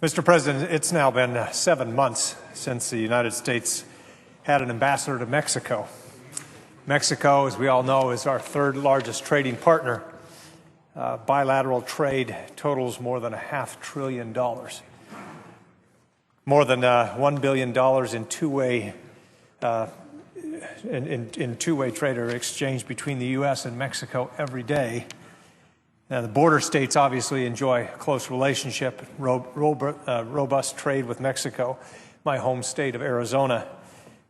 Mr. President, it's now been 7 months since the United States had an ambassador to Mexico. Mexico, as we all know, is our third largest trading partner. Bilateral trade totals more than $500 billion. More than $1 billion in two-way trade or exchange between the U.S. and Mexico every day. Now, the border states obviously enjoy a close relationship, robust trade with Mexico. My home state of Arizona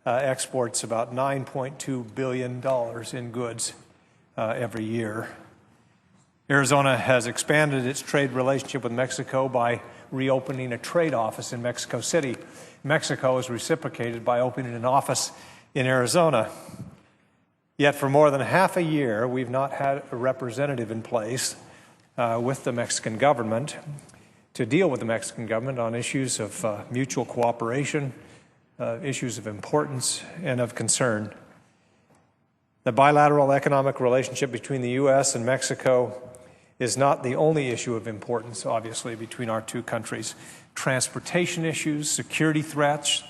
exports about $9.2 billion in goods every year. Arizona has expanded its trade relationship with Mexico by reopening a trade office in Mexico City. Mexico has reciprocated by opening an office in Arizona. Yet for more than half a year, we've not had a representative in place with the Mexican government to deal with the Mexican government on issues of mutual cooperation, issues of importance and of concern. The bilateral economic relationship between the U.S. and Mexico is not the only issue of importance, obviously, between our two countries. Transportation issues, security threats,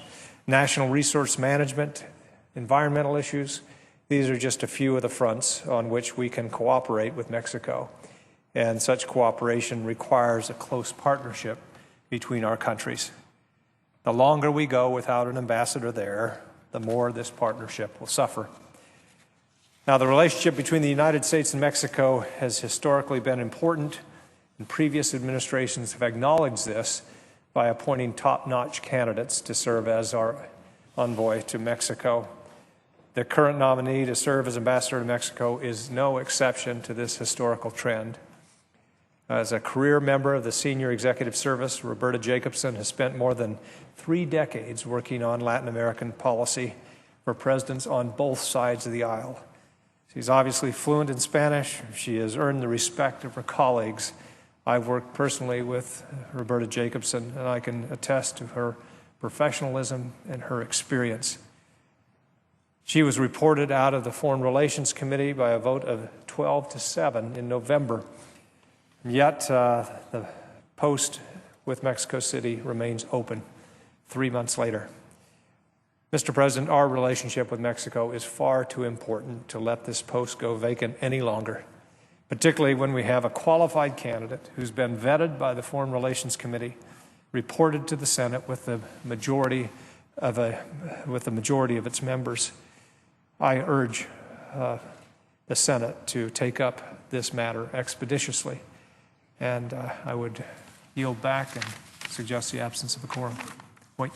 national resource management, environmental issues, these are just a few of the fronts on which we can cooperate with Mexico. And such cooperation requires a close partnership between our countries. The longer we go without an ambassador there, the more this partnership will suffer. Now, the relationship between the United States and Mexico has historically been important, and previous administrations have acknowledged this by appointing top-notch candidates to serve as our envoy to Mexico. The current nominee to serve as ambassador to Mexico is no exception to this historical trend. As a career member of the Senior Executive Service, Roberta Jacobson has spent more than 3 decades working on Latin American policy for presidents on both sides of the aisle. She's obviously fluent in Spanish. She has earned the respect of her colleagues. I've worked personally with Roberta Jacobson, and I can attest to her professionalism and her experience. She was reported out of the Foreign Relations Committee by a vote of 12-7 in November. Yet the post with Mexico City remains open 3 months later. Mr. President, our relationship with Mexico is far too important to let this post go vacant any longer, particularly when we have a qualified candidate who's been vetted by the Foreign Relations Committee, reported to the Senate with the majority of its members. I urge the Senate to take up this matter expeditiously. And I would yield back and suggest the absence of a quorum. Wait.